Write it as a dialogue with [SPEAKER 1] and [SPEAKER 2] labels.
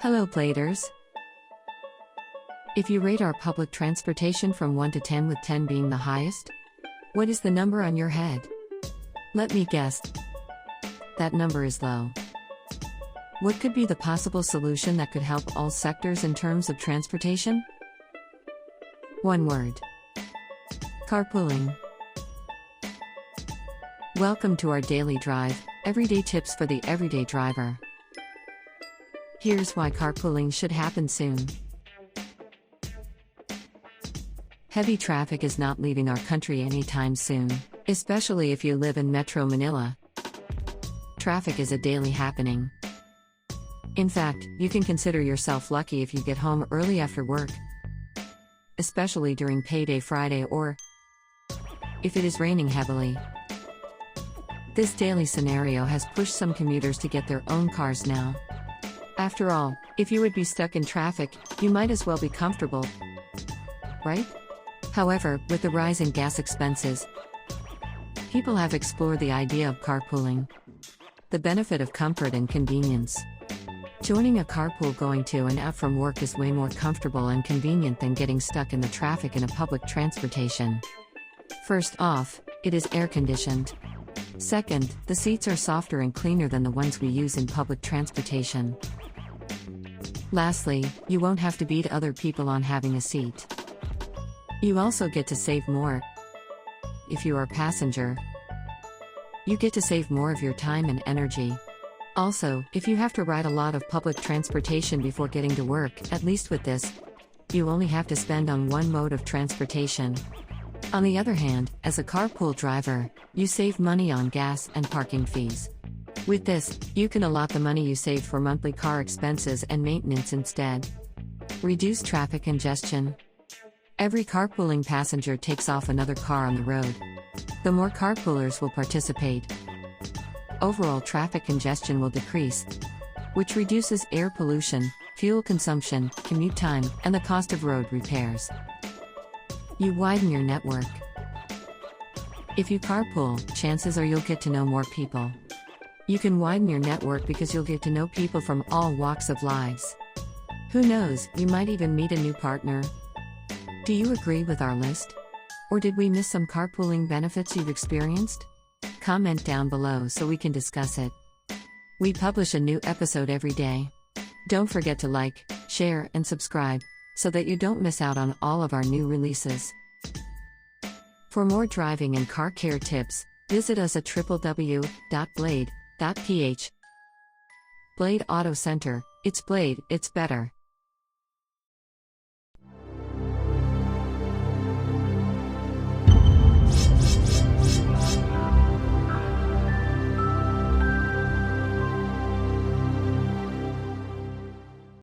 [SPEAKER 1] Hello Bladers! If you rate our public transportation from 1 to 10 with 10 being the highest, what is the number on your head? Let me guess. That number is low. What could be the possible solution that could help all sectors in terms of transportation? One word. Carpooling. Welcome to our daily drive, everyday tips for the everyday driver. Here's why carpooling should happen soon. Heavy traffic is not leaving our country anytime soon, especially if you live in Metro Manila. Traffic is a daily happening. In fact, you can consider yourself lucky if you get home early after work, especially during payday Friday or if it is raining heavily. This daily scenario has pushed some commuters to get their own cars now. After all, if you would be stuck in traffic, you might as well be comfortable, right? However, with the rise in gas expenses, people have explored the idea of carpooling. The benefit of comfort and convenience. Joining a carpool going to and out from work is way more comfortable and convenient than getting stuck in the traffic in a public transportation. First off, it is air-conditioned. Second, the seats are softer and cleaner than the ones we use in public transportation. Lastly, you won't have to beat other people on having a seat. You also get to save more. If you are a passenger, you get to save more of your time and energy. Also, if you have to ride a lot of public transportation before getting to work, at least with this, you only have to spend on one mode of transportation. On the other hand, as a carpool driver, you save money on gas and parking fees. With this, you can allot the money you saved for monthly car expenses and maintenance instead. Reduce traffic congestion. Every carpooling passenger takes off another car on the road. The more carpoolers will participate, overall traffic congestion will decrease, which reduces air pollution, fuel consumption, commute time, and the cost of road repairs. You widen your network. If you carpool, chances are you'll get to know more people. You can widen your network because you'll get to know people from all walks of lives. Who knows, you might even meet a new partner. Do you agree with our list? Or did we miss some carpooling benefits you've experienced? Comment down below so we can discuss it. We publish a new episode every day. Don't forget to like, share, and subscribe, so that you don't miss out on all of our new releases. For more driving and car care tips, visit us at www.blade.ph. Blade Auto Center, it's Blade, it's better.